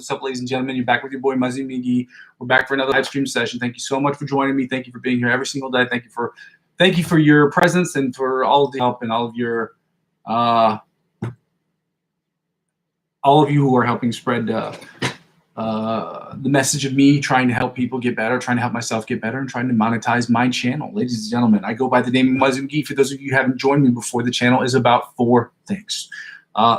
What's up, ladies and gentlemen? You're back with your boy, Muzzy McGee. We're back for another live stream session. Thank you so much for joining me. Thank you for being here every single day. Thank you for your presence and for all of the help and all of you who are helping spread the message of me trying to help people get better, trying to help myself get better, and trying to monetize my channel. Ladies and gentlemen, I go by the name of Muzzy McGee. For those of you who haven't joined me before, the channel is about 4 things.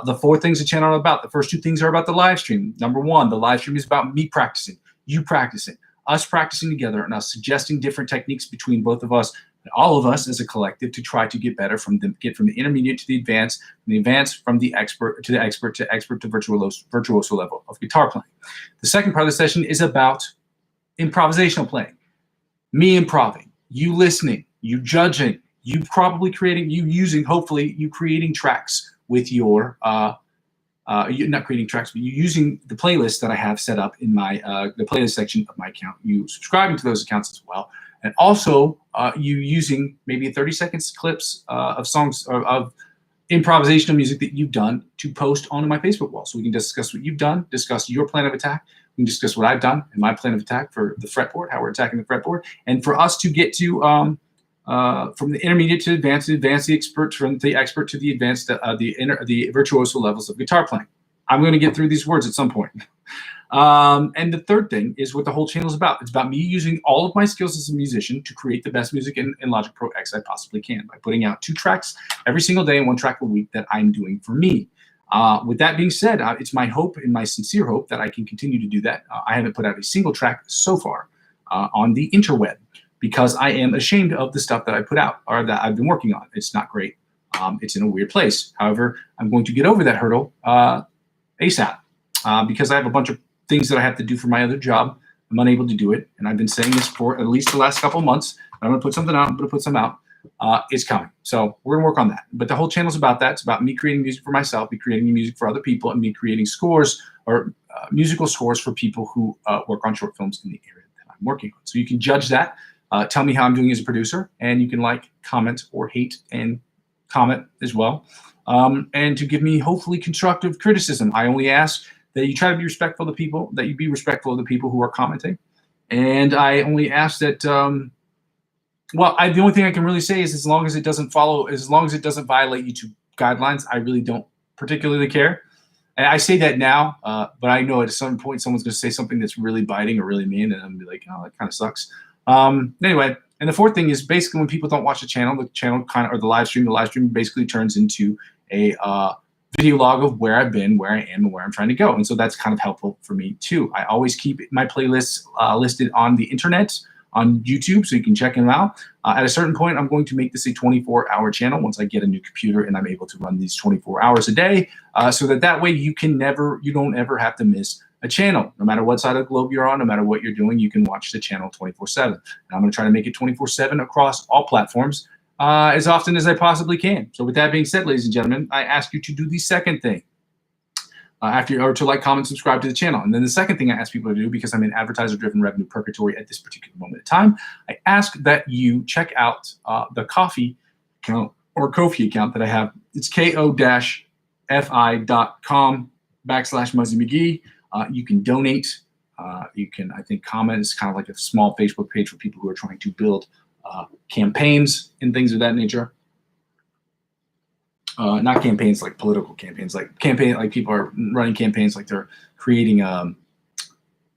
The 4 things the channel are about. The first 2 things are about the live stream. Number 1, the live stream is about me practicing, you practicing, us practicing together, and us suggesting different techniques between both of us, and all of us as a collective, to try to get better, get from the intermediate to the advanced, from the expert to the expert to virtuoso level of guitar playing. The second part of the session is about improvisational playing. Me improving, you listening, you judging, you probably creating, hopefully you creating tracks with your, you're not creating tracks, but you using the playlist that I have set up in my, the playlist section of my account, you subscribing to those accounts as well. And also you using maybe 30 seconds clips of songs of improvisational music that you've done to post onto my Facebook wall. So we can discuss what you've done, discuss your plan of attack. We can discuss what I've done and my plan of attack for the fretboard, how we're attacking the fretboard. And for us to get to, from the intermediate to advanced the expert, from the expert to the advanced, the virtuoso levels of guitar playing. I'm going to get through these words at some point. And the third thing is what the whole channel is about. It's about me using all of my skills as a musician to create the best music in Logic Pro X I possibly can by putting out 2 tracks every single day and 1 track a week that I'm doing for me. With that being said, it's my hope and my sincere hope that I can continue to do that. I haven't put out a single track so far on the interweb, because I am ashamed of the stuff that I put out or that I've been working on. It's not great. It's in a weird place. However, I'm going to get over that hurdle ASAP because I have a bunch of things that I have to do for my other job. I'm unable to do it. And I've been saying this for at least the last couple of months. I'm going to put something out. I'm going to put some out. It's coming. So we're going to work on that. But the whole channel is about that. It's about me creating music for myself, me creating music for other people, and me creating scores or musical scores for people who work on short films in the area that I'm working on. So you can judge that. Tell me how I'm doing as a producer, and you can like, comment, or hate and comment as well. And to give me hopefully constructive criticism. I only ask that you try to be respectful of the people, that you be respectful of the people who are commenting. And I only ask that, the only thing I can really say is as long as it doesn't violate YouTube guidelines, I really don't particularly care. And I say that now, but I know at some point someone's going to say something that's really biting or really mean, and I'm going to be like, oh, that kind of sucks. Anyway, and the fourth thing is basically when people don't watch the channel kind of, or the live stream basically turns into a video log of where I've been, where I am, and where I'm trying to go. And so that's kind of helpful for me too. I always keep my playlists listed on the internet, on YouTube, so you can check them out. At a certain point, I'm going to make this a 24-hour channel once I get a new computer and I'm able to run these 24 hours a day, so that way you don't ever have to miss a channel. No matter what side of the globe you're on, no matter what you're doing, you can watch the channel 24/7. And I'm going to try to make it 24/7 across all platforms as often as I possibly can. So with that being said, ladies and gentlemen, I ask you to do the second thing. To like, comment, subscribe to the channel. And then the second thing I ask people to do, because I'm in advertiser-driven revenue purgatory at this particular moment in time, I ask that you check out the Ko-fi account or Ko-fi account that I have. It's ko-fi.com/Muzzy McGee. You can donate. You can, I think, comment. It's kind of like a small Facebook page for people who are trying to build campaigns and things of that nature. Not campaigns like political campaigns, like people are running campaigns like they're creating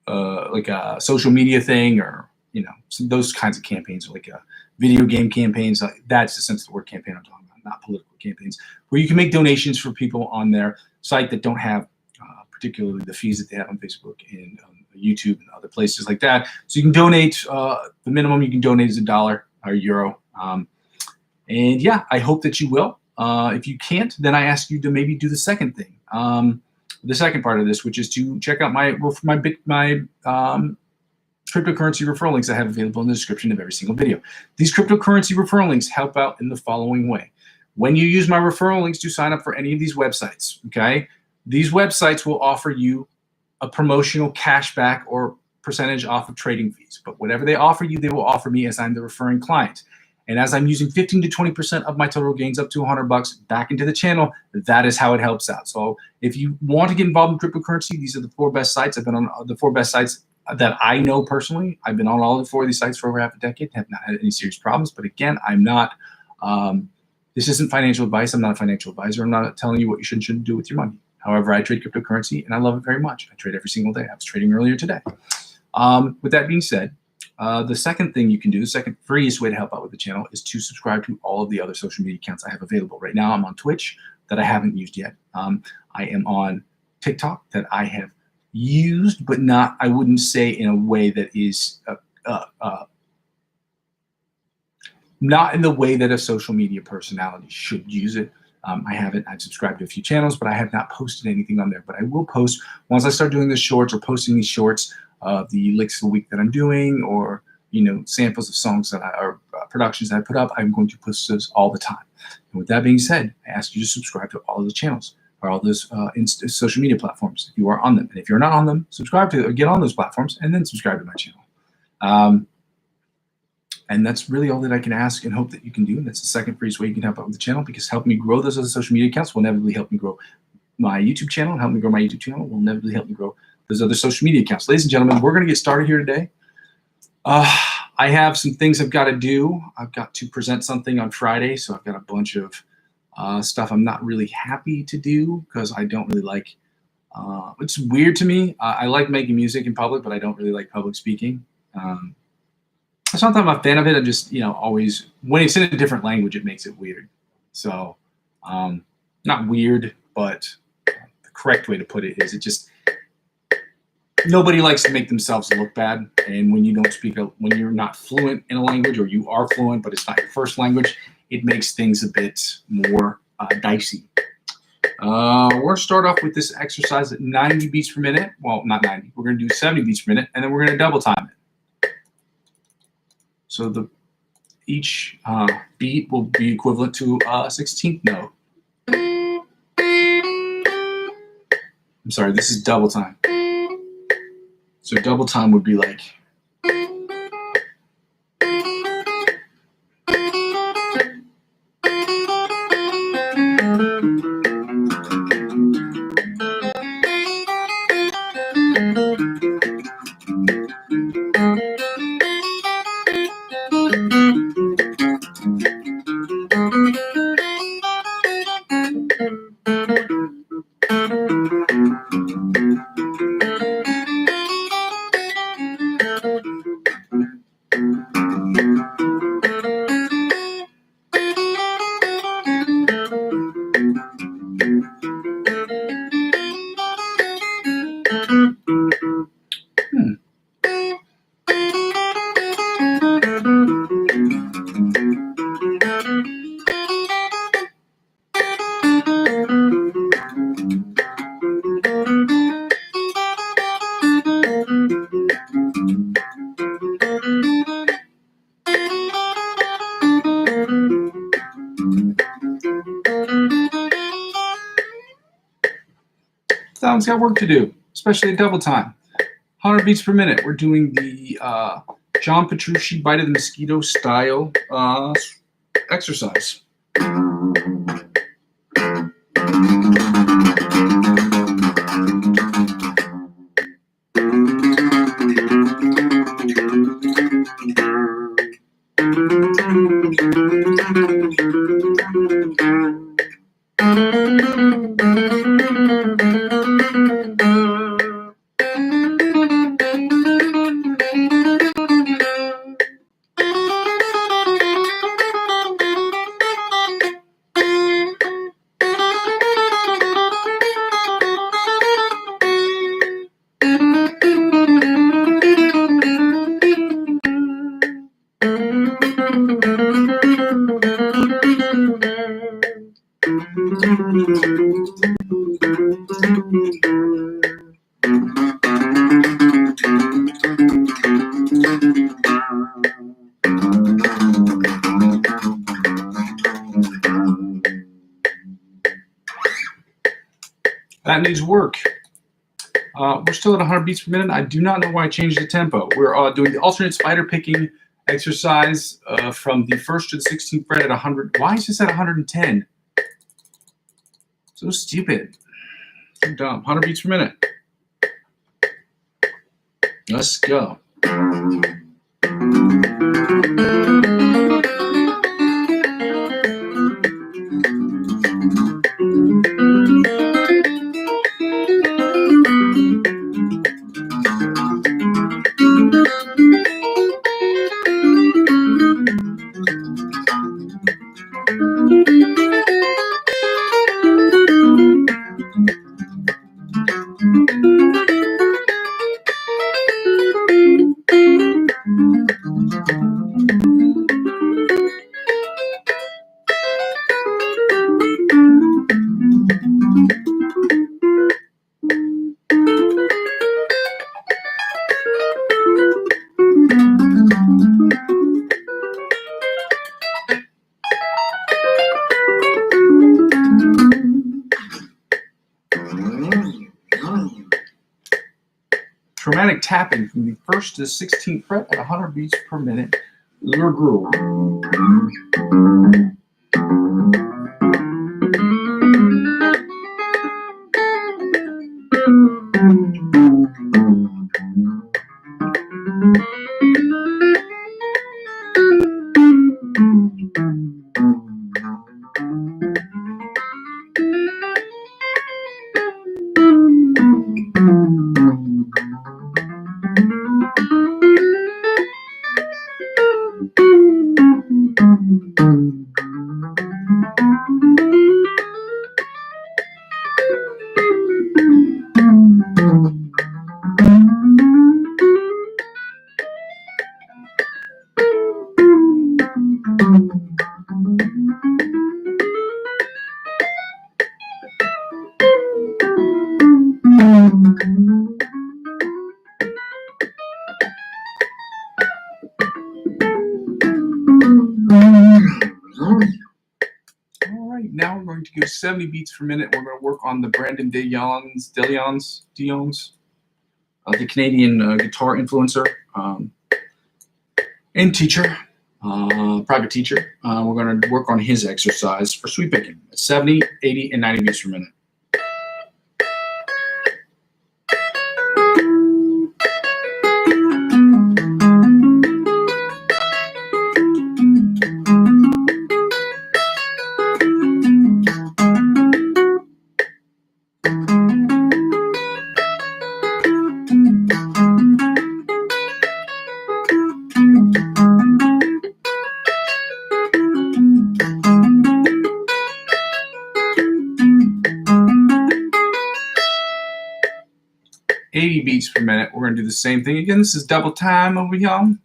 like a social media thing, or those kinds of campaigns, or like video game campaigns. That's the sense of the word campaign I'm talking about, not political campaigns, where you can make donations for people on their site that don't have particularly the fees that they have on Facebook and YouTube and other places like that. So you can donate. The minimum you can donate is $1 or €1. And yeah, I hope that you will. If you can't, then I ask you to maybe do the second thing, the second part of this, which is to check out my cryptocurrency referral links I have available in the description of every single video. These cryptocurrency referral links help out in the following way. When you use my referral links to sign up for any of these websites, okay, these websites will offer you a promotional cashback or percentage off of trading fees. But whatever they offer you, they will offer me as I'm the referring client. And as I'm using 15 to 20% of my total gains up to $100 back into the channel, that is how it helps out. So if you want to get involved in cryptocurrency, these are the 4 best sites. I've been on the 4 best sites that I know personally. I've been on all the 4 of these sites for over half a decade, have not had any serious problems. But again, I'm not, this isn't financial advice. I'm not a financial advisor. I'm not telling you what you should and shouldn't do with your money. However, I trade cryptocurrency and I love it very much. I trade every single day. I was trading earlier today. With that being said, the second thing you can do, the second freest way to help out with the channel is to subscribe to all of the other social media accounts I have available. Right now, I'm on Twitch that I haven't used yet. I am on TikTok that I have used, but not, I wouldn't say in a way that is not in the way that a social media personality should use it. I've subscribed to a few channels, but I have not posted anything on there. But I will post, once I start doing the shorts or posting these shorts of the licks of the week that I'm doing, or, you know, samples of songs that or productions that I put up, I'm going to post those all the time. And with that being said, I ask you to subscribe to all of the channels or all those social media platforms if you are on them. And if you're not on them, subscribe to or get on those platforms and then subscribe to my channel. And that's really all that I can ask and hope that you can do. And that's the second freest way you can help out with the channel, because helping me grow those other social media accounts will inevitably help me grow my YouTube channel, and help me grow my YouTube channel will inevitably help me grow those other social media accounts. Ladies and gentlemen, we're going to get started here today. I have some things I've got to do. I've got to present something on Friday, so I've got a bunch of stuff I'm not really happy to do because I don't really like, it's weird to me. I like making music in public, but I don't really like public speaking. It's not that I'm a fan of it. I just, you know, always, when it's in a different language, it makes it weird. So, not weird, but the correct way to put it is, it just, nobody likes to make themselves look bad. And when you don't speak, when you're not fluent in a language, or you are fluent, but it's not your first language, it makes things a bit more dicey. We're going to start off with this exercise at 90 beats per minute. Well, not 90. We're going to do 70 beats per minute, and then we're going to double time it. So each beat will be equivalent to a 16th note. I'm sorry, this is double time. So double time would be like, that one's got work to do, especially at double time. 100 beats per minute. We're doing the John Petrucci Bite of the Mosquito style exercise. That needs work. We're still at 100 beats per minute. I do not know why I changed the tempo. We're doing the alternate spider picking exercise from the 1st to the 16th fret at 100. Why is this at 110? So stupid. So dumb. 100 beats per minute. Let's go. Chromatic tapping from the 1st to the 16th fret at 100 beats per minute. Your groove. Now we're going to go 70 beats per minute. We're going to work on the Brandon DeYoungs, the Canadian guitar influencer and teacher, private teacher. We're going to work on his exercise for sweep picking at 70, 80, and 90 beats per minute. Beats per minute. We're going to do the same thing again. This is double time over here.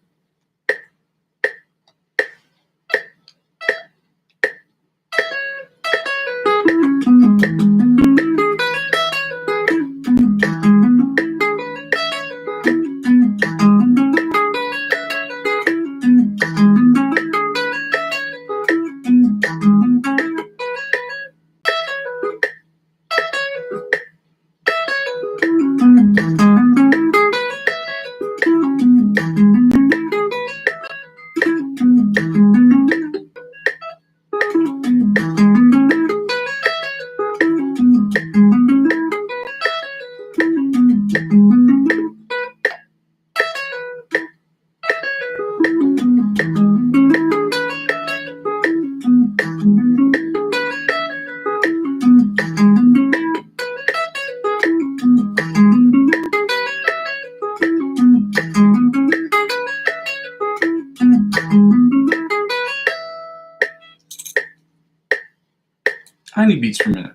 Tiny beats per minute.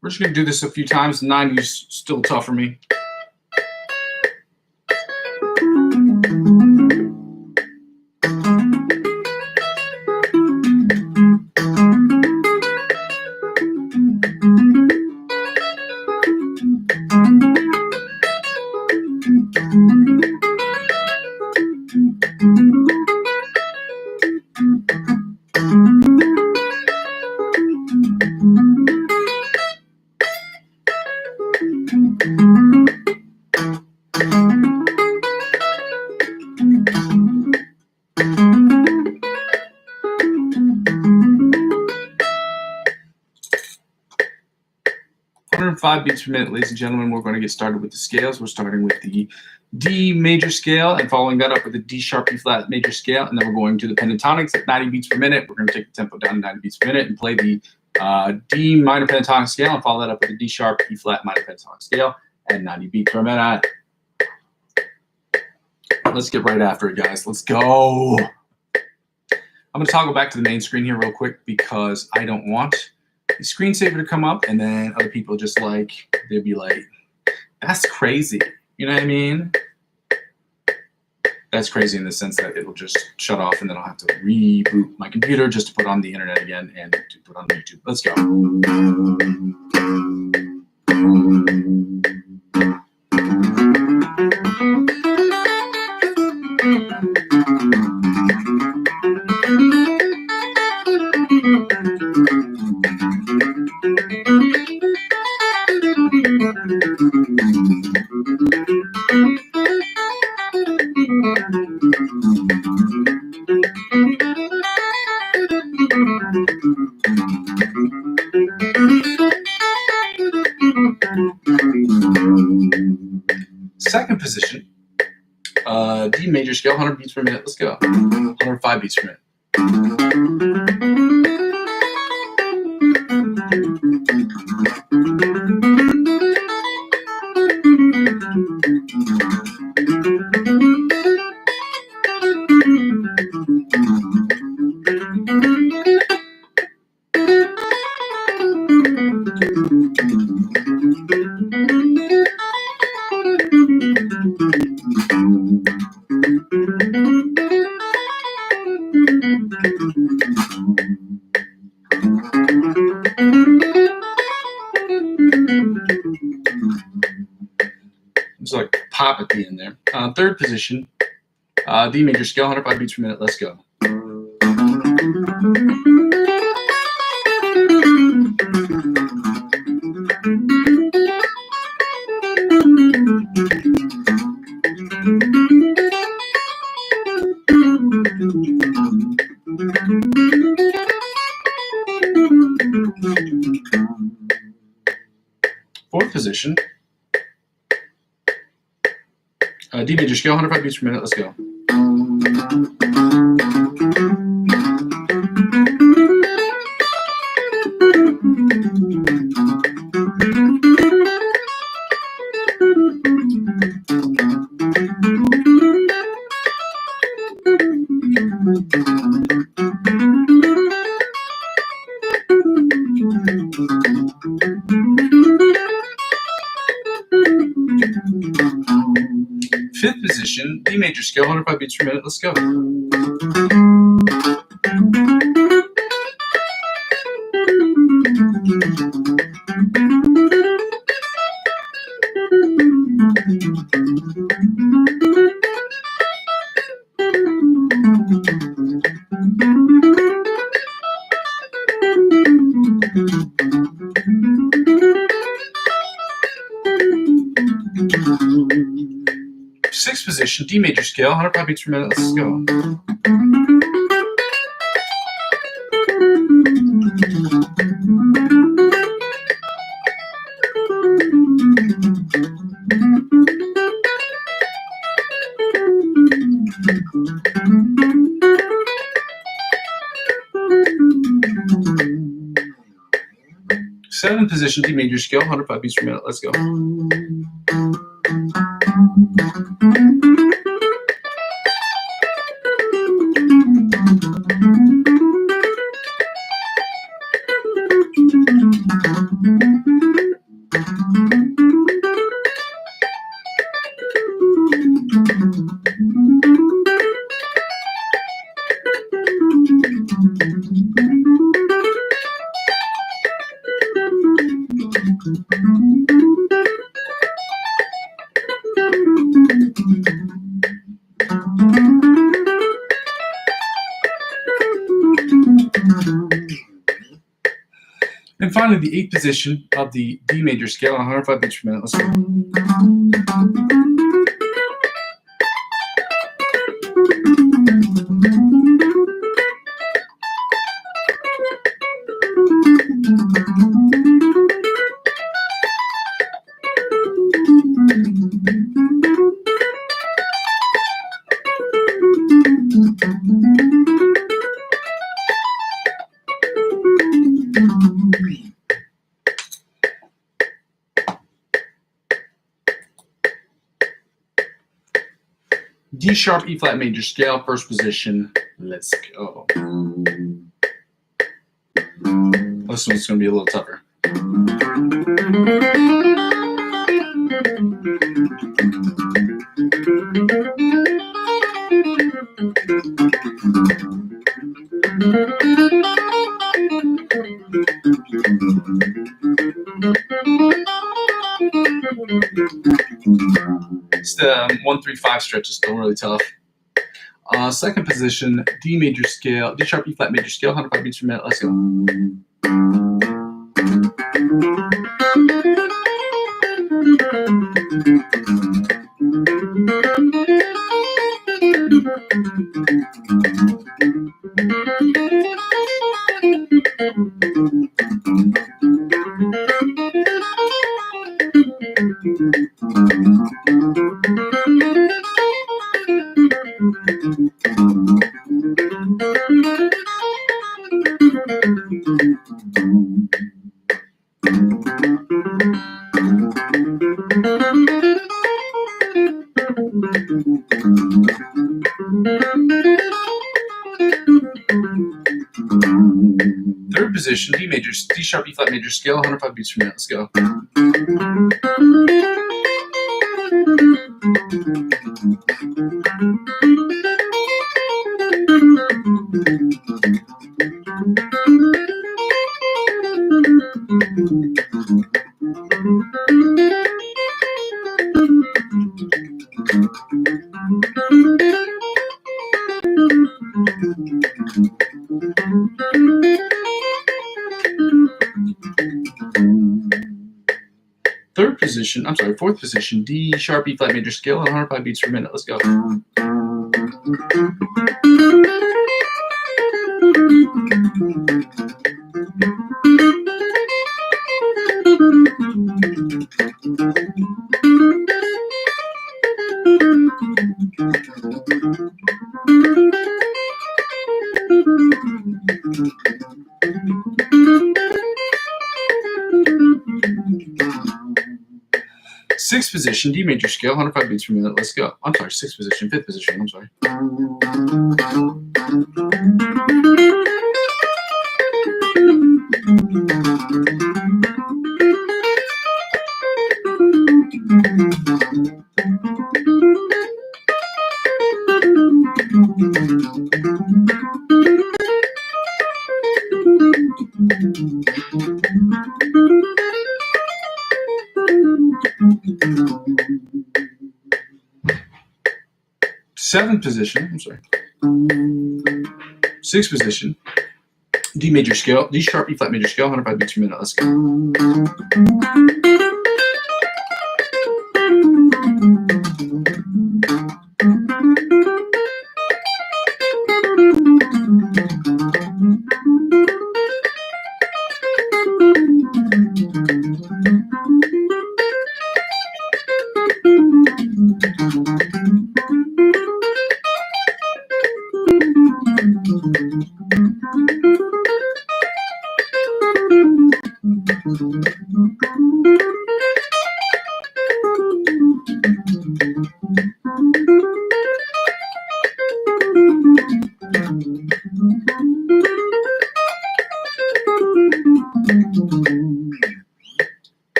We're just going to do this a few times. 90 is still tough for me. 5 beats per minute, ladies and gentlemen. We're going to get started with the scales. We're starting with the D major scale and following that up with the D sharp E flat major scale, and then we're going to the pentatonics at 90 beats per minute. We're going to take the tempo down to 90 beats per minute and play the D minor pentatonic scale and follow that up with the D sharp E flat minor pentatonic scale at 90 beats per minute. Let's get right after it, guys. Let's go. I'm going to toggle back to the main screen here real quick because I don't want the screensaver to come up and then other people just like, they'd be like, that's crazy. You know what I mean? That's crazy in the sense that it'll just shut off and then I'll have to reboot my computer just to put on the internet again and to put on YouTube. Let's go. Second position, D major scale, 100 beats per minute. Let's go. 105 beats per minute. It's like pop at the end there. Third position, D major scale, 105 beats per minute. Let's go. Fourth position, D major scale, 105 beats per minute. Let's go. Fifth position, D major scale, 105 beats per minute. Let's go. Sixth position, D major scale, 105 beats per minute. Let's go. Seventh position, D major scale, 105 beats per minute. Let's go. And finally, the eighth position of the D major scale, 105 beats per minute. Let's go. D sharp, E flat major scale, first position. Let's go. This one's going to be a little tougher. It's the 1-3-5 stretch is still really tough. Second position, D major scale, D sharp, E flat major scale, 105 beats per minute. Let's go. Third position, D major, D sharp, E flat major scale, 105 beats per minute. Let's go. Fourth position, D sharp, E flat major scale, 105 beats per minute. Let's go. Sixth position, D major scale, 105 beats per minute. Let's go. I'm sorry, sixth position, fifth position. I'm sorry. Seventh position, I'm sorry. Sixth position, D major scale, D sharp, E flat major scale, 105 beats per minute. Let's go.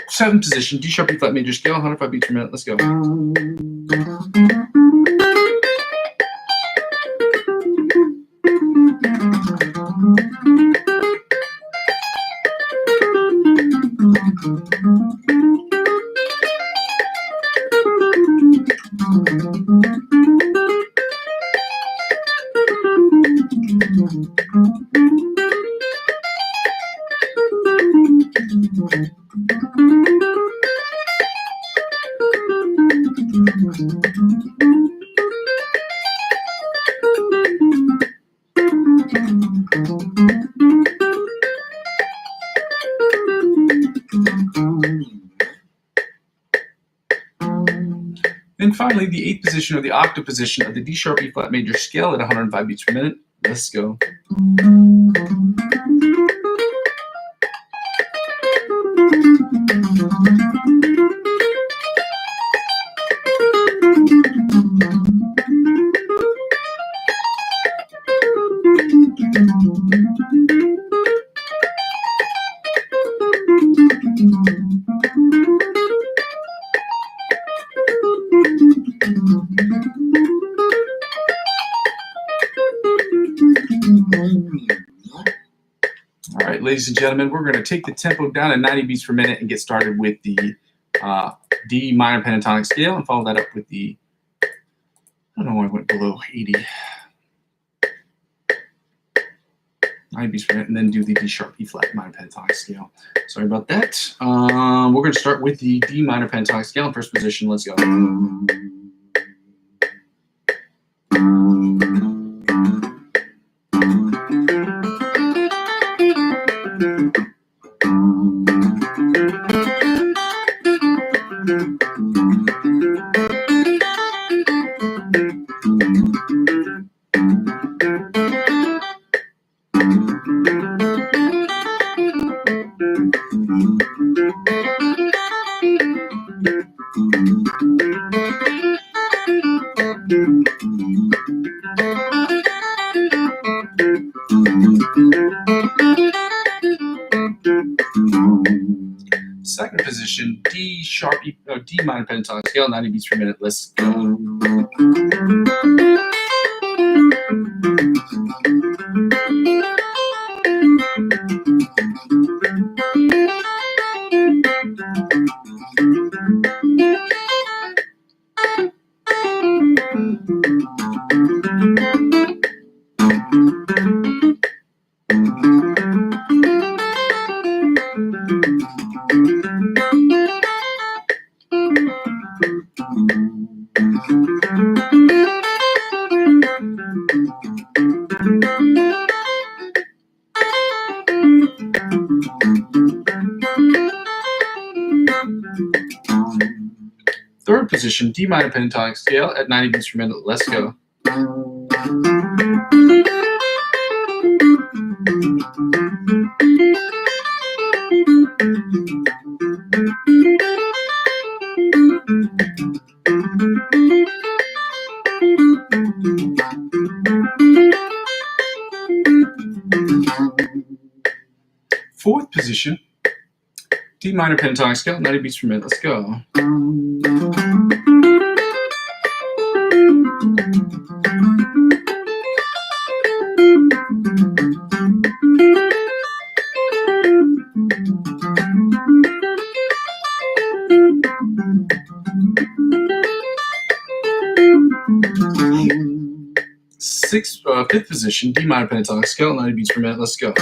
Seventh position, D sharp, E flat major scale, 105 beats per minute. Let's go. And finally, the eighth position or the octave position of the D sharp, E flat major scale at 105 beats per minute. Let's go. ladies and gentlemen, we're going to take the tempo down to 90 beats per minute and get started with the D minor pentatonic scale and follow that up with the, I don't know why I went below 80. 90 beats per minute, and then do the D sharp E flat minor pentatonic scale. Sorry about that. We're going to start with the D minor pentatonic scale in first position. Let's go. Second position, D sharp E, D minor pentatonic scale, 90 beats per minute. Let's go. Third position, D minor pentatonic scale at 90 beats per minute. Let's go. Fourth position, D minor pentatonic scale, 90 beats per minute. Let's go. Fifth position, D minor pentatonic scale, 90 beats per minute. Let's go.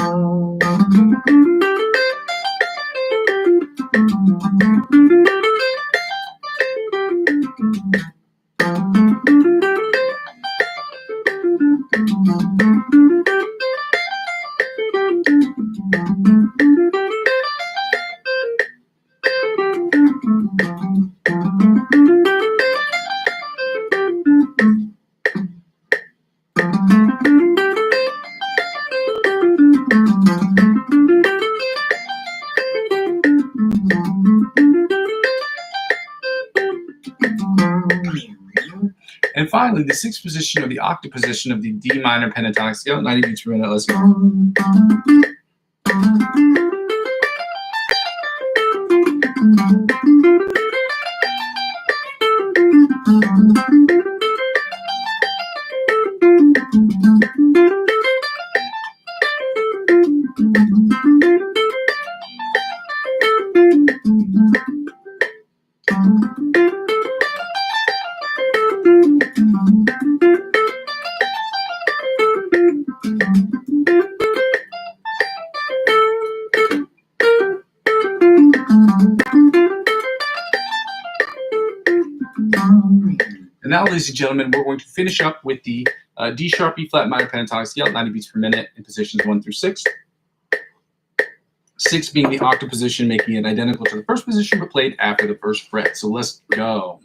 And finally, the sixth position or the octave position of the D minor pentatonic scale, 90 beats per minute. Let's go. And now, ladies and gentlemen, we're going to finish up with the D sharp E flat minor pentatonic scale, 90 beats per minute in positions 1 through 6. 6 being the octave position, making it identical to the first position, but played after the first fret. So let's go.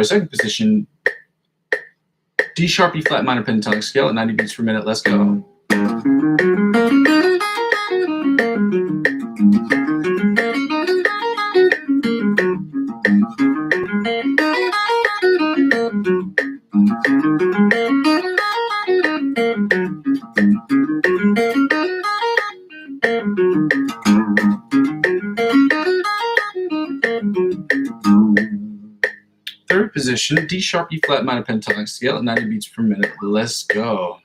Second position, D sharp E flat minor pentatonic scale at 90 beats per minute. Let's go. position, D sharp, E flat minor pentatonic scale at 90 beats per minute. Let's go.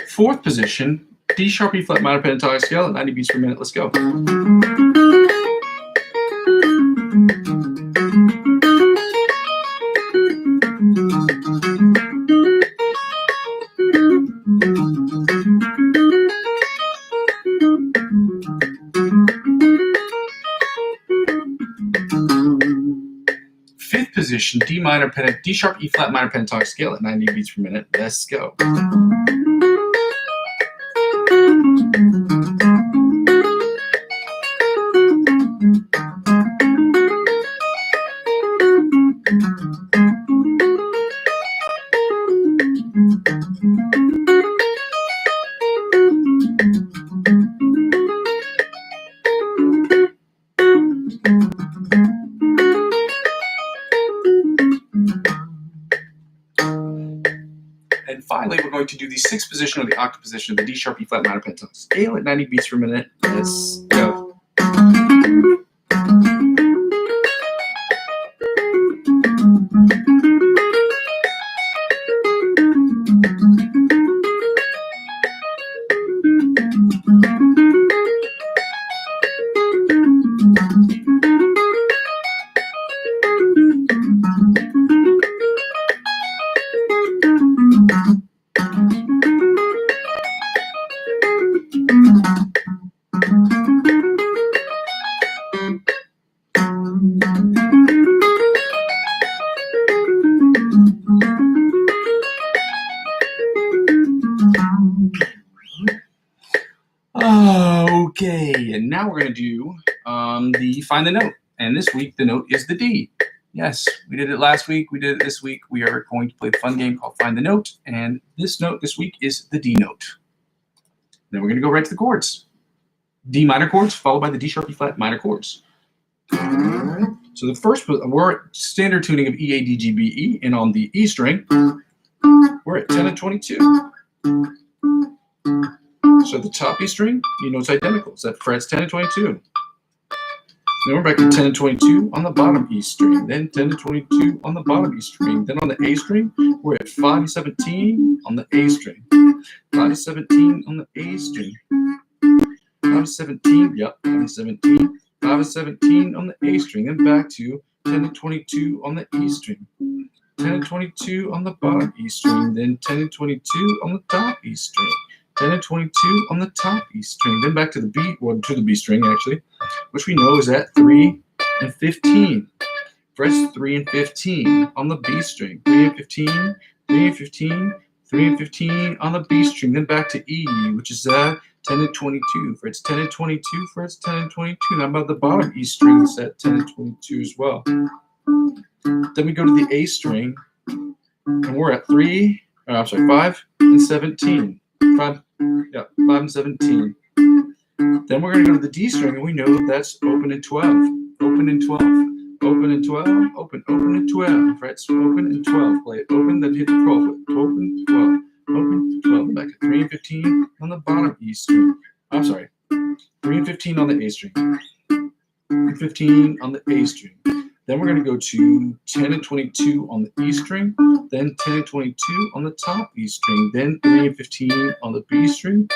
Fourth position, D sharp, E flat minor pentatonic scale at 90 beats per minute. Let's go. Fifth position, D sharp, E flat minor pentatonic scale at 90 beats per minute. Let's go. And finally, we're going to do the sixth position or the octave position of the D sharp, E flat minor pentatonic scale at 90 beats per minute. Let's go. Okay, and now we're going to do the find the note. And this week, the note is the D. Yes, we did it last week. We did it this week. We are going to play the fun game called Find the Note. And this note this week is the D note. Then we're going to go right to the chords. D minor chords followed by the D sharp, E flat minor chords. So the first, we're at standard tuning of E, A, D, G, B, E. And on the E string, we're at 10 and 22. So the top E string, you know it's identical. So that frets 10 and 22. Then we're back to 10 and 22 on the bottom E string. Then 10 and 22 on the bottom E string. Then on the A string, we're at 5 and 17 on the A string. 5 and 17 on the A string. 5 and 17, yep, 5 and 17. 5 and 17 on the A string. Then back to 10 and 22 on the E string. 10 and 22 on the bottom E string. Then 10 and 22 on the top E string. 10 and 22 on the top E string, then back to the B, well, to the B string actually, which we know is at 3 and 15. Frets 3 and 15 on the B string, 3 and 15, 3 and 15, 3 and 15 on the B string, then back to E, which is at 10 and 22. Frets 10 and 22, frets 10 and 22. Now about the bottom E string is at 10 and 22 as well. Then we go to the A string, and we're at 5 and 17. 5 and 17. Then we're going to go to the D string, and we know that's open and 12. Open and 12. Open and 12. Open and 12. Frets open and 12. Play it open, then hit the 12. Open, 12. Open, 12. Back to 3 and 15 on the bottom E string. I'm sorry. 3 and 15 on the A string. 3 and 15 on the A string. Then we're going to go to 10 and 22 on the E string, then 10 and 22 on the top E string, then 3 and 15 on the B string,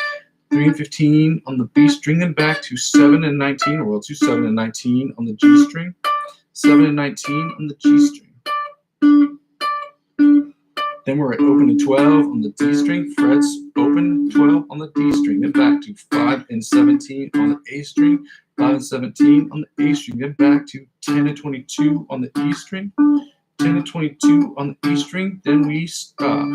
3 and 15 on the B string, then back to 7 and 19, or we'll do 7 and 19 on the G string, 7 and 19 on the G string. Then we're at open and 12 on the D string, frets open 12 on the D string, then back to 5 and 17 on the A string, 5 and 17 on the A string, then back to 10 and 22 on the E string, 10 and 22 on the E string, then we stop.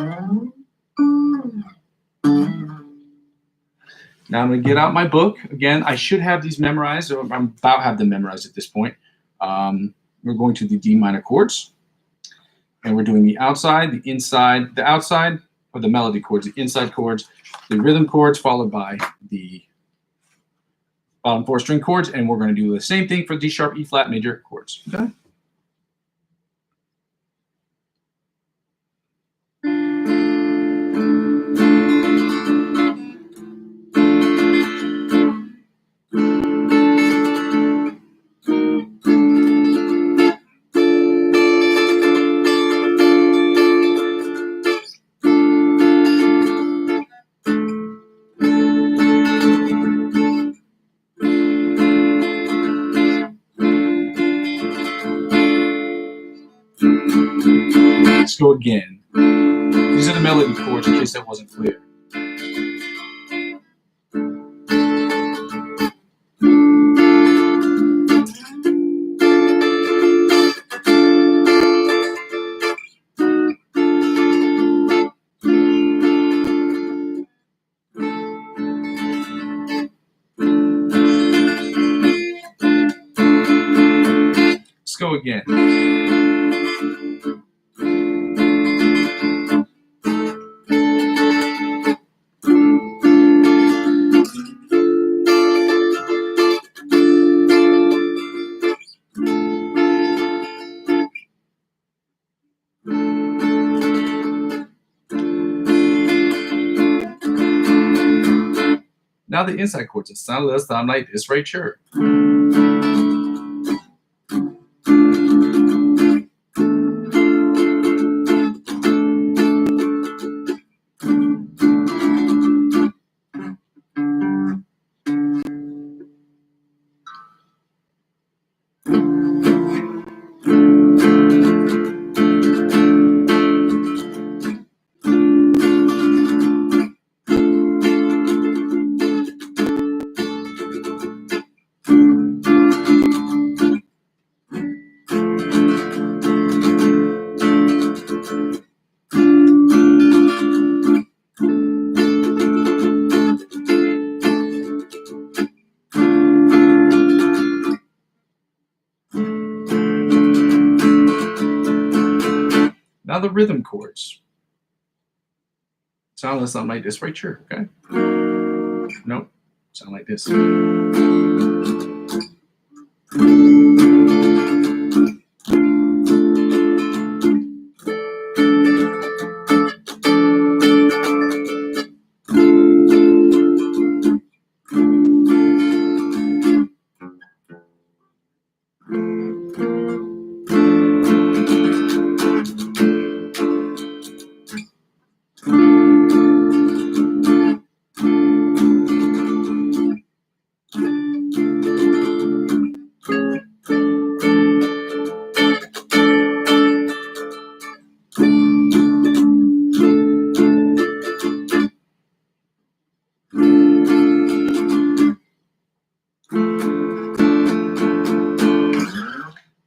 Now I'm going to get out my book. Again, I should have these memorized, or I'm about to have them memorized at this point. We're going to the D minor chords, and we're doing the outside, the inside, the outside, or the melody chords, the inside chords, the rhythm chords, followed by the bottom 4 string chords, and we're going to do the same thing for D sharp, E flat major chords. Okay. Let's go again. These are the melody chords in case that wasn't clear. Let's go again. Now the inside chords. It sounds like this right here. Now the rhythm chords. Sound something like this right here, okay? Nope. Sound like this.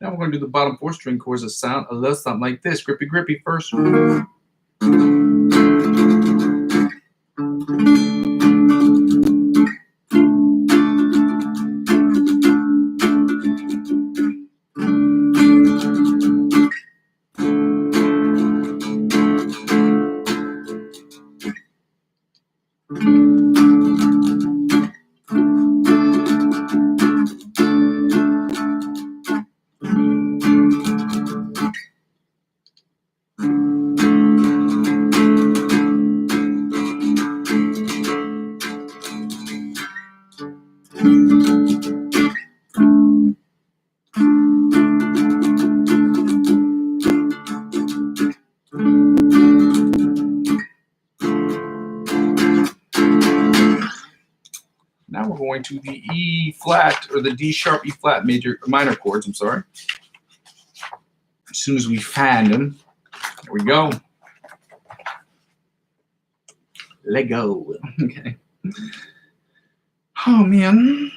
Now we're going to do the bottom 4 string chords that sound a little something like this. Grippy, grippy first. Now we're going to the E flat, or the D sharp, E flat minor chords, I'm sorry. As soon as we find them, there we go. Let go. Okay. Oh, man.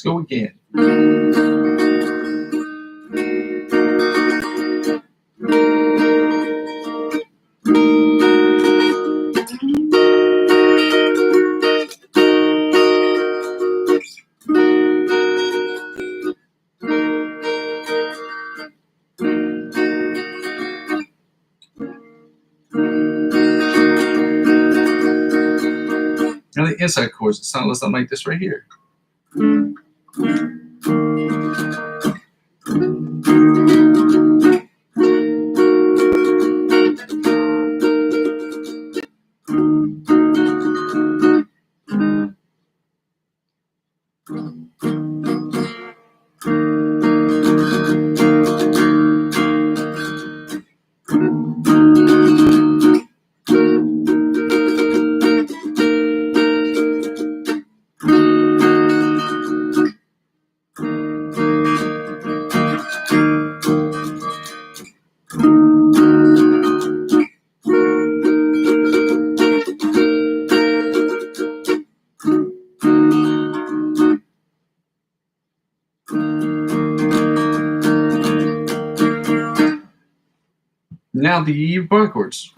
Let's go again. Now the inside chords, it sounds something like this right here. Now the bar chords.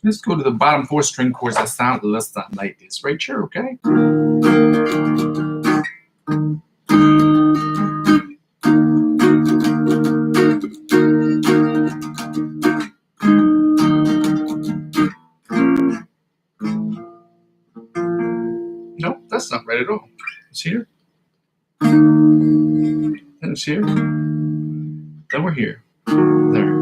Let's go to the bottom 4 string chords that sound less than like this right here, okay? Nope, that's not right at all. It's here. Then it's here. Then we're here. There.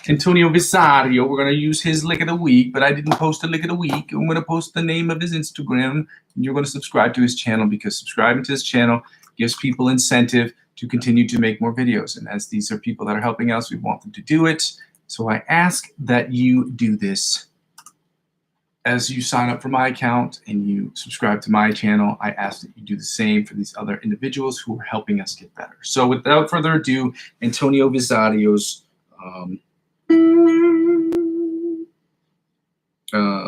Antonio Visario, we're going to use his lick of the week, but I didn't post a lick of the week. I'm going to post the name of his Instagram, and you're going to subscribe to his channel, because subscribing to his channel gives people incentive to continue to make more videos. And as these are people that are helping us, we want them to do it. So I ask that you do this. As you sign up for my account and you subscribe to my channel, I ask that you do the same for these other individuals who are helping us get better. So without further ado, Antonio Visario's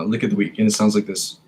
lick of the week, and it sounds like this.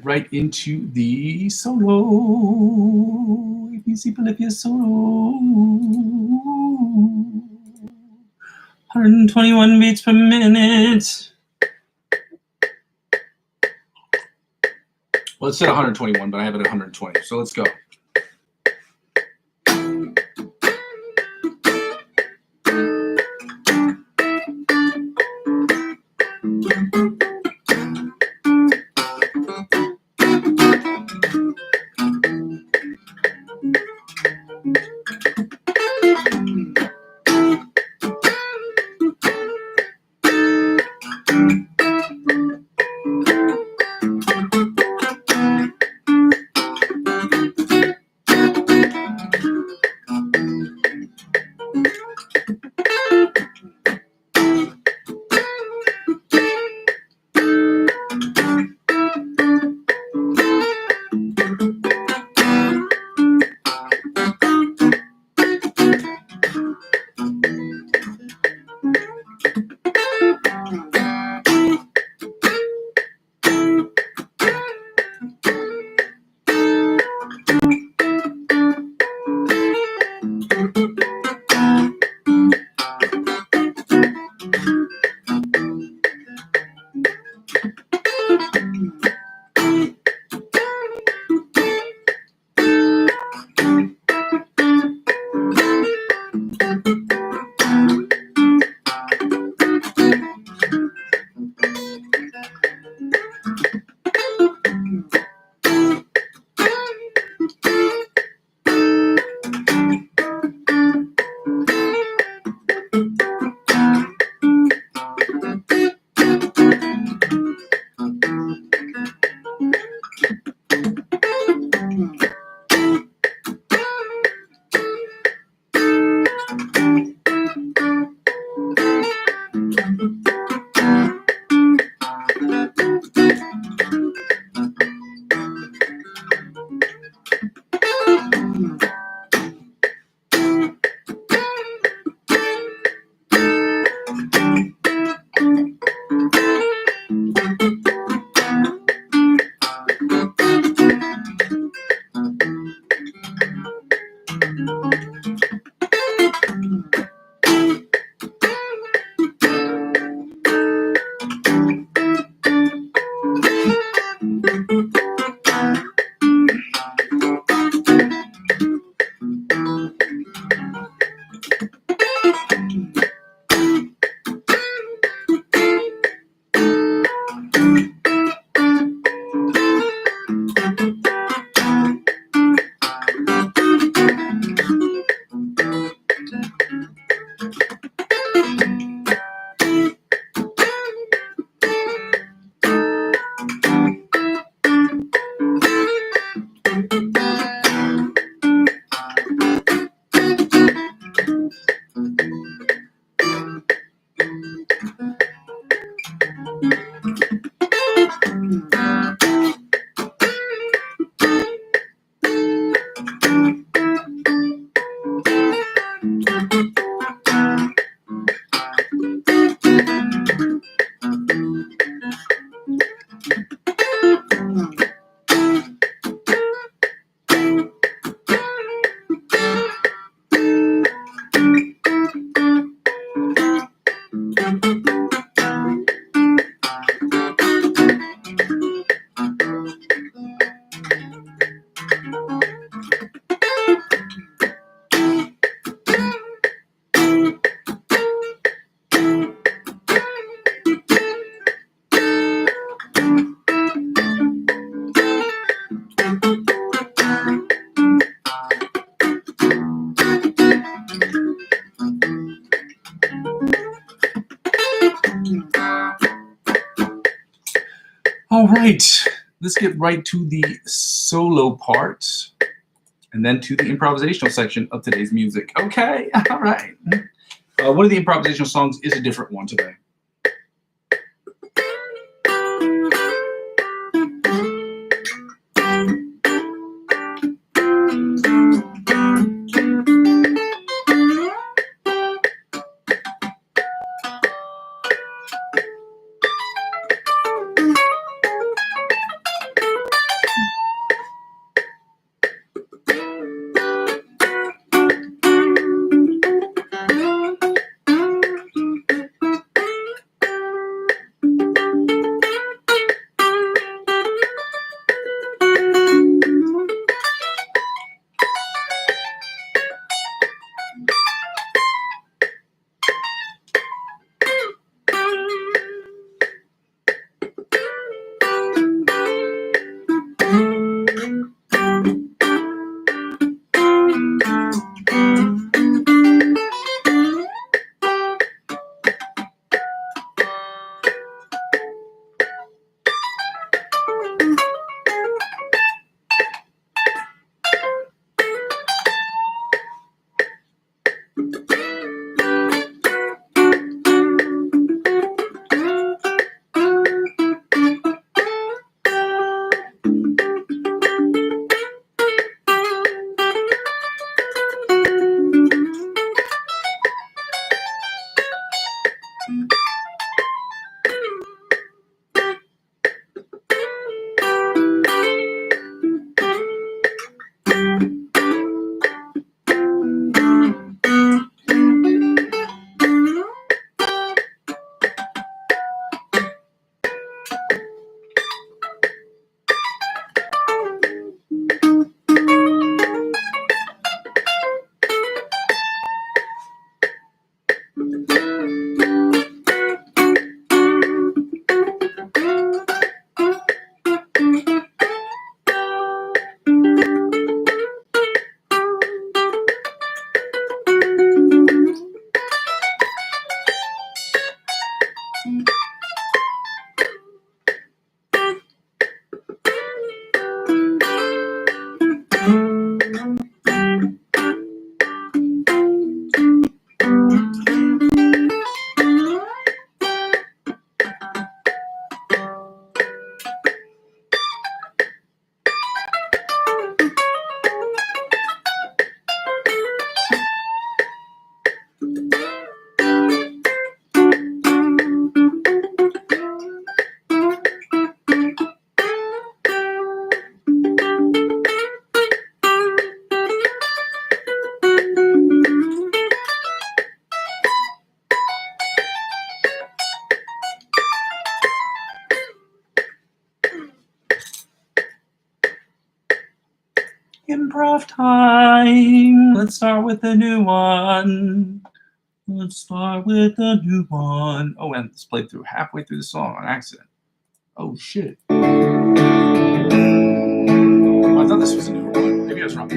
right into the solo. If you see Bolivia solo. 121 beats per minute. Well, it said 121, but I have it at 120. So let's go. All right, let's get right to the solo part and then to the improvisational section of today's music. Okay, all right. One of the improvisational songs is a different one today. improv time. Let's start with a new one. Let's start with a new one. Oh, and it's played through halfway through the song on accident. Oh, shit. I thought this was a new one. Maybe I was wrong.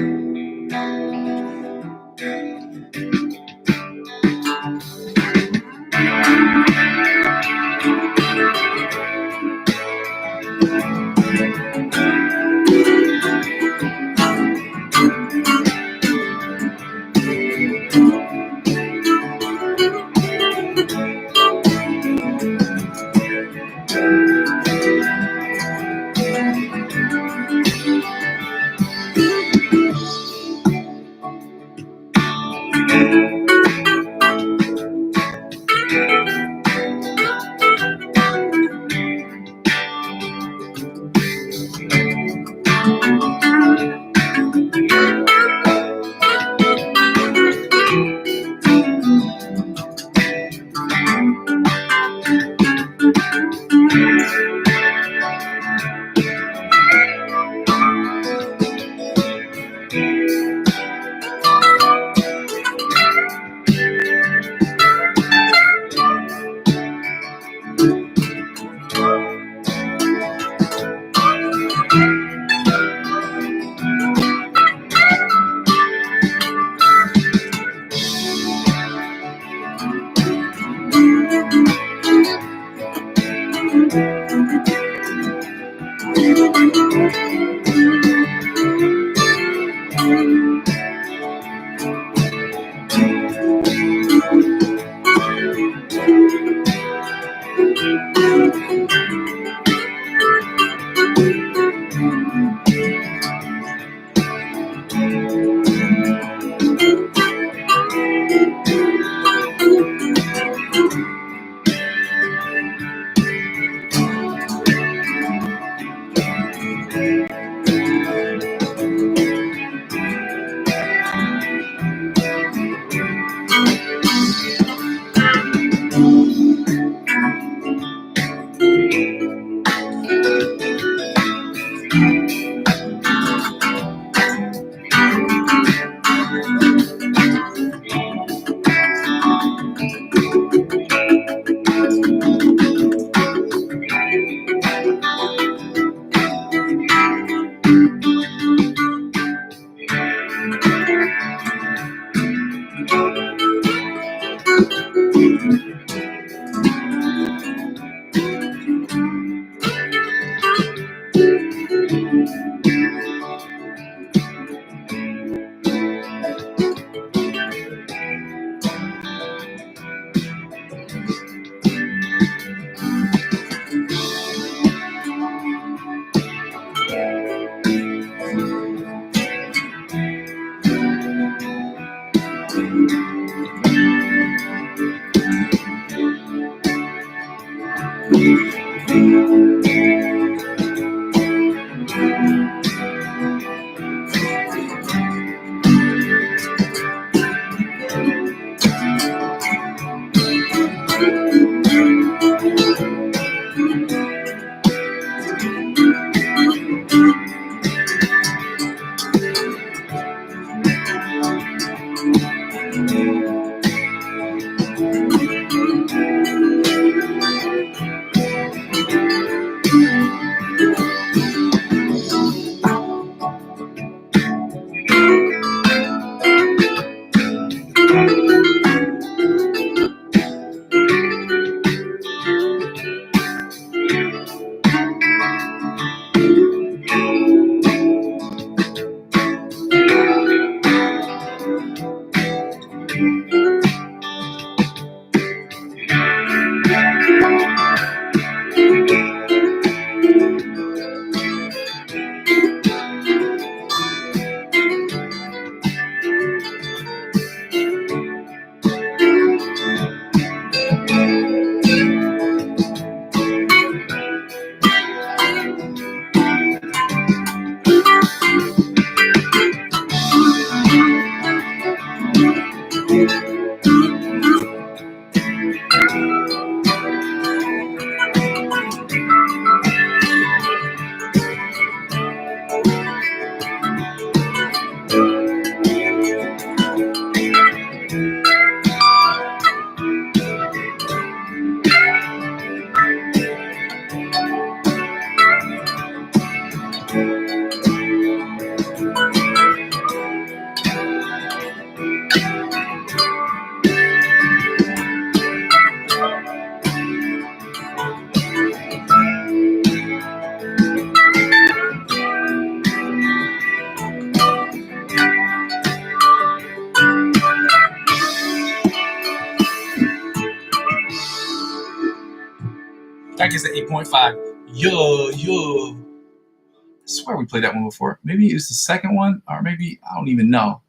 Jack is at 8.5. Yo. I swear we played that one before. Maybe it was the second one, or maybe I don't even know.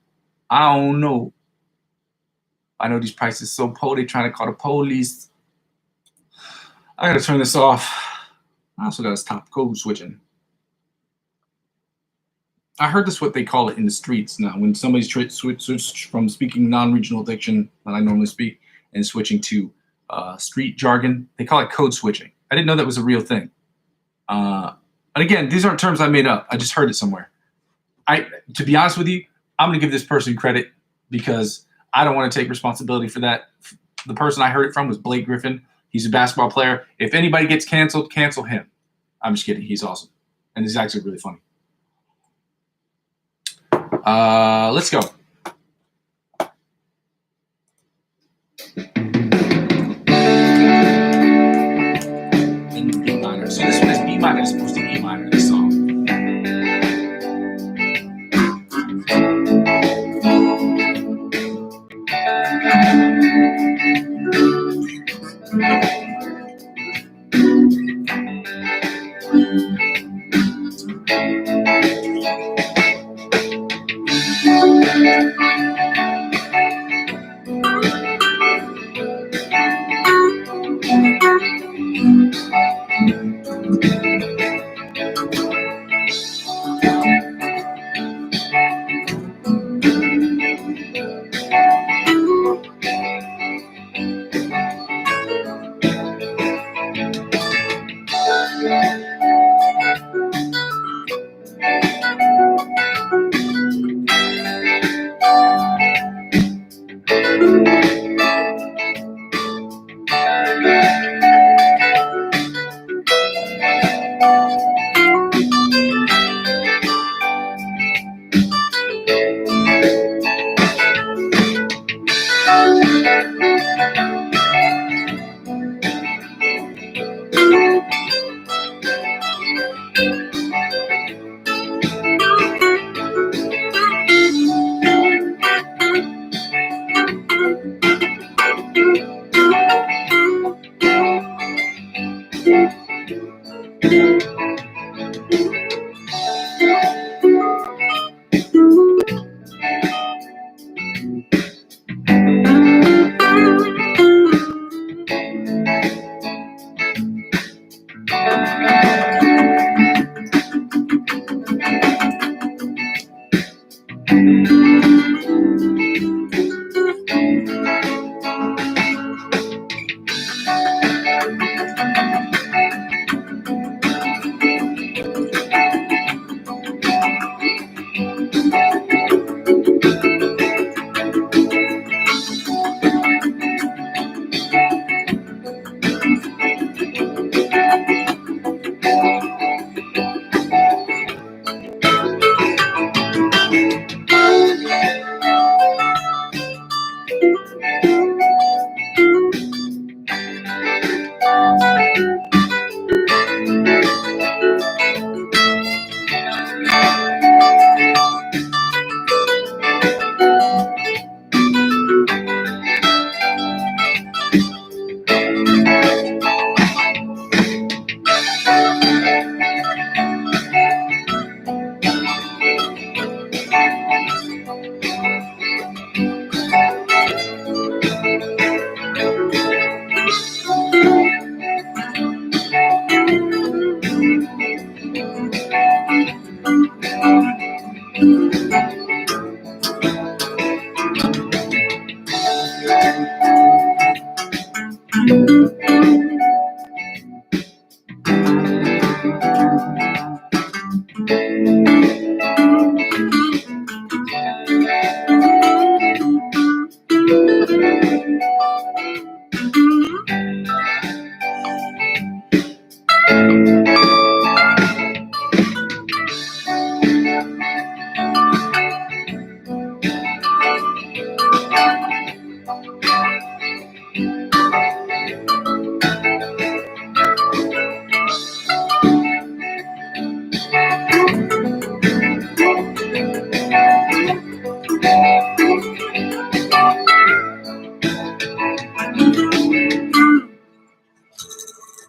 I don't know. I know these prices so poor. They trying to call the police. I gotta turn this off. I also gotta stop code switching. I heard this what they call it in the streets now. When somebody's switched from speaking non-regional diction that I normally speak and switching to street jargon, they call it code switching. I didn't know that was a real thing. And again, these aren't terms I made up. I just heard it somewhere. To be honest with you, I'm going to give this person credit because I don't want to take responsibility for that. The person I heard it from was Blake Griffin. He's a basketball player. If anybody gets canceled, cancel him. I'm just kidding. He's awesome. And he's actually really funny. Let's go. In B minor. So this one is B minor as opposed to E minor, this song.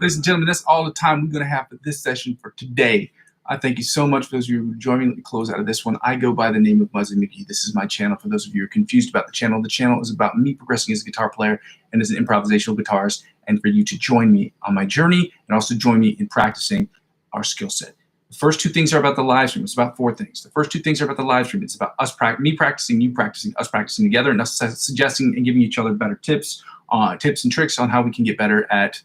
Ladies and gentlemen, that's all the time we're going to have for this session for today. I thank you so much for those of you who joined me. Let me close out of this one. I go by the name of Muzzy McGee. This is my channel. For those of you who are confused about the channel is about me progressing as a guitar player and as an improvisational guitarist, and for you to join me on my journey and also join me in practicing our skill set. The first two things are about the live stream. It's about four things. The first two things are about the live stream. It's about me practicing, you practicing, us practicing together, and us suggesting and giving each other better tips and tricks on how we can get better at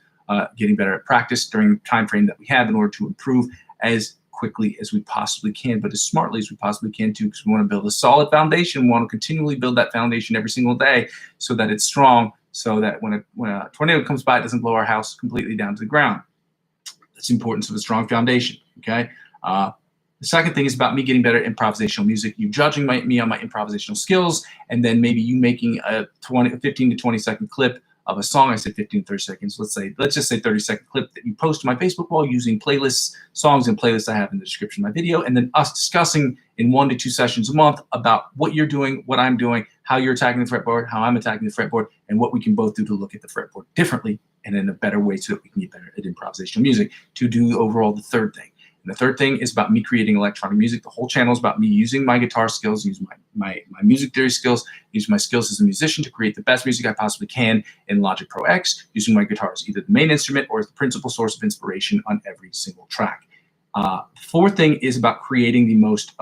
getting better at practice during the time frame that we have in order to improve as quickly as we possibly can, but as smartly as we possibly can too, because we want to build a solid foundation. We want to continually build that foundation every single day so that it's strong, so that when a tornado comes by, it doesn't blow our house completely down to the ground. That's the importance of a strong foundation, okay? The second thing is about me getting better at improvisational music, you judging me on my improvisational skills, and then maybe you making a 15 to 20 second clip of a song. I said 15 to 30 seconds. Let's just say 30-second clip that you post to my Facebook wall using playlists, songs and playlists I have in the description of my video, and then us discussing in 1 to 2 sessions a month about what you're doing, what I'm doing, how you're attacking the fretboard, how I'm attacking the fretboard, and what we can both do to look at the fretboard differently and in a better way so that we can get better at improvisational music. To do overall the third thing. And the third thing is about me creating electronic music. The whole channel is about me using my guitar skills, using my music theory skills, using my skills as a musician to create the best music I possibly can in Logic Pro X, using my guitar as either the main instrument or as the principal source of inspiration on every single track. The fourth thing is about creating the most,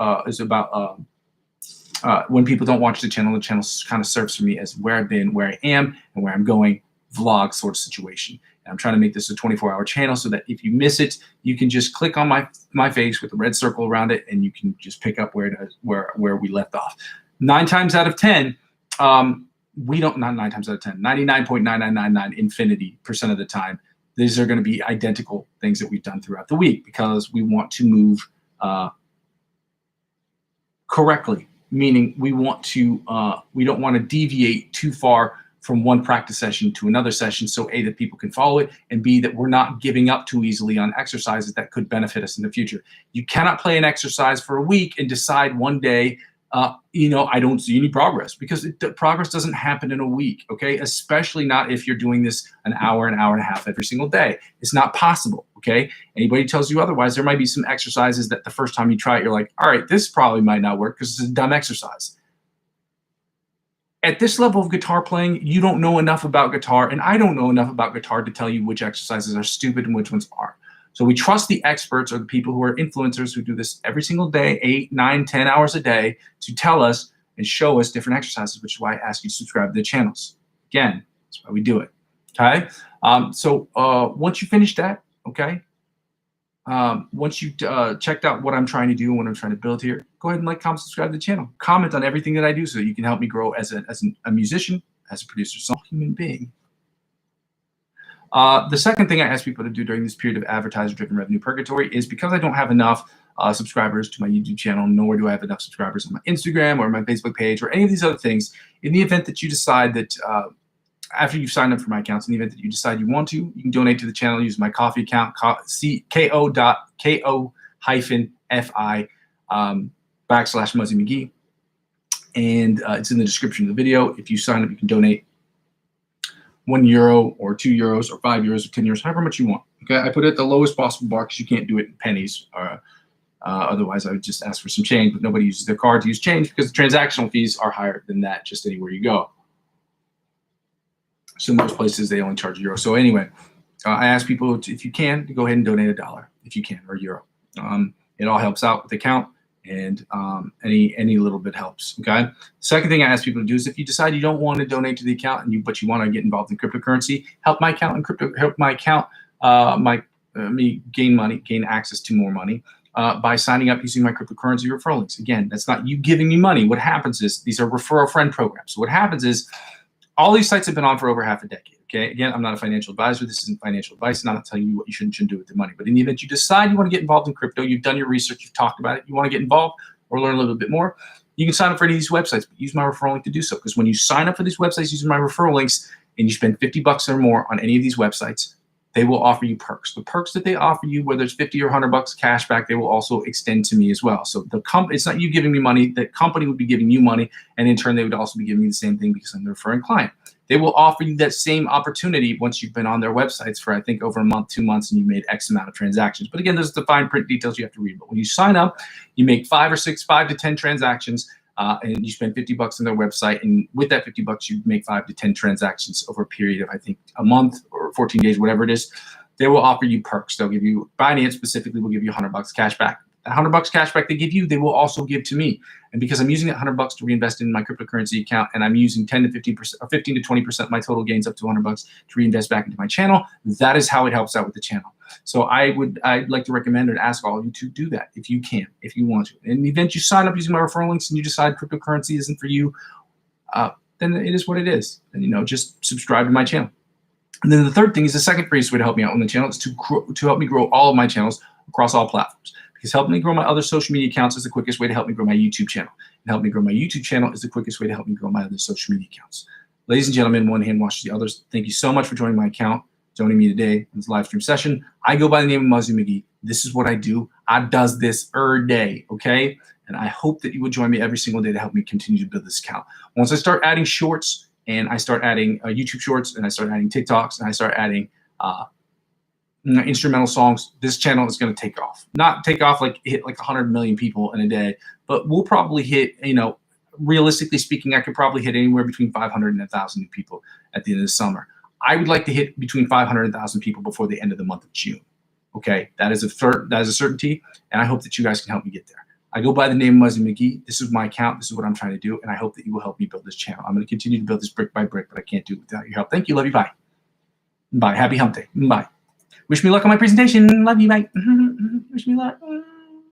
when people don't watch the channel kind of serves for me as where I've been, where I am, and where I'm going, vlog sort of situation. And I'm trying to make this a 24-hour channel so that if you miss it, you can just click on my face with a red circle around it, and you can just pick up where we left off. 9 times out of 10, we don't, not 9 times out of 10, 99.9999 infinity% of the time, these are going to be identical things that we've done throughout the week, because we want to move correctly, meaning we don't want to deviate too far from one practice session to another session, so A, that people can follow it, and B, that we're not giving up too easily on exercises that could benefit us in the future. You cannot play an exercise for a week and decide one day, I don't see any progress, because the progress doesn't happen in a week, okay? Especially not if you're doing this an hour and a half every single day. It's not possible, okay? Anybody tells you otherwise, there might be some exercises that the first time you try it, you're like, all right, this probably might not work because it's a dumb exercise. At this level of guitar playing, you don't know enough about guitar, and I don't know enough about guitar to tell you which exercises are stupid and which ones aren't. So we trust the experts, or the people who are influencers who do this every single day, 8, 9, 10 hours a day, to tell us and show us different exercises, which is why I ask you to subscribe to the channels. Again, that's why we do it, okay? Once you finish that, okay, once you checked out what I'm trying to do and what I'm trying to build here, go ahead and like, comment, subscribe to the channel. Comment on everything that I do so that you can help me grow as a musician, as a producer, as a human being. The second thing I ask people to do during this period of advertiser-driven revenue purgatory is, because I don't have enough subscribers to my YouTube channel, nor do I have enough subscribers on my Instagram or my Facebook page or any of these other things, in the event that you decide that after you've signed up for my accounts, in the event that you decide you want to, you can donate to the channel using my Ko-fi account, ko-fi/Muzzy McGee. And it's in the description of the video. If you sign up, you can donate €1 or €2 or €5 or €10, however much you want. Okay, I put it at the lowest possible bar because you can't do it in pennies. Otherwise, I would just ask for some change, but nobody uses their card to use change because the transactional fees are higher than that just anywhere you go. So most places, they only charge €1. So anyway, I ask people, if you can, to go ahead and donate $1 if you can, or €1. It all helps out with the count, and any little bit helps, okay? Second thing I ask people to do is, if you decide you don't want to donate to the account but you want to get involved in cryptocurrency, help me gain access to more money by signing up using my cryptocurrency referral links. Again, that's not you giving me money. What happens is, these are referral friend programs. So what happens is, all these sites have been on for over half a decade. Okay, again, I'm not a financial advisor. This isn't financial advice. I'm not telling you what you should and shouldn't do with the money. But in the event you decide you want to get involved in crypto, you've done your research, you've talked about it, you want to get involved or learn a little bit more, you can sign up for any of these websites, but use my referral link to do so. Because when you sign up for these websites using my referral links and you spend $50 or more on any of these websites, they will offer you perks. The perks that they offer you, whether it's 50 or $100 cash back, they will also extend to me as well. So it's not you giving me money. The company would be giving you money, and in turn, they would also be giving me the same thing because I'm the referring client. They will offer you that same opportunity once you've been on their websites for, I think, over a month, 2 months, and you made X amount of transactions. But again, there's the fine print details you have to read. But when you sign up, you make 5 to 10 transactions, and you spend $50 on their website. And with that $50, you make 5 to 10 transactions over a period of, I think, a month or 14 days, whatever it is. They will offer you perks. They'll give you, Binance specifically will give you $100 cash back. $100 cash back they give you, they will also give to me. And because I'm using that $100 to reinvest in my cryptocurrency account, and I'm using 10 to 15% or 15 to 20% of my total gains up to $100 to reinvest back into my channel, that is how it helps out with the channel. So I'd like to recommend and ask all of you to do that if you can, if you want to. In the event you sign up using my referral links and you decide cryptocurrency isn't for you, then it is what it is. And just subscribe to my channel. And then the third thing is the second greatest way to help me out on the channel is to help me grow all of my channels across all platforms. Because helping me grow my other social media accounts is the quickest way to help me grow my YouTube channel. And helping me grow my YouTube channel is the quickest way to help me grow my other social media accounts. Ladies and gentlemen, one hand washes the others. Thank you so much for joining my account, joining me today in this live stream session. I go by the name of Muzzy McGee. This is what I do. I does this every day, okay? And I hope that you will join me every single day to help me continue to build this account. Once I start adding shorts, and I start adding YouTube shorts, and I start adding TikToks, and I start adding instrumental songs, this channel is going to take off. Not take off like hit like 100 million people in a day, but we'll probably hit, realistically speaking, I could probably hit anywhere between 500 and 1,000 new people at the end of the summer. I would like to hit between 500 and 1,000 people before the end of the month of June. Okay, that is a certainty, and I hope that you guys can help me get there. I go by the name of Muzzy McGee. This is my account. This is what I'm trying to do, and I hope that you will help me build this channel. I'm going to continue to build this brick by brick, but I can't do it without your help. Thank you. Love you. Bye. Bye. Happy hump day. Bye. Wish me luck on my presentation. Love you. Bye. Wish me luck.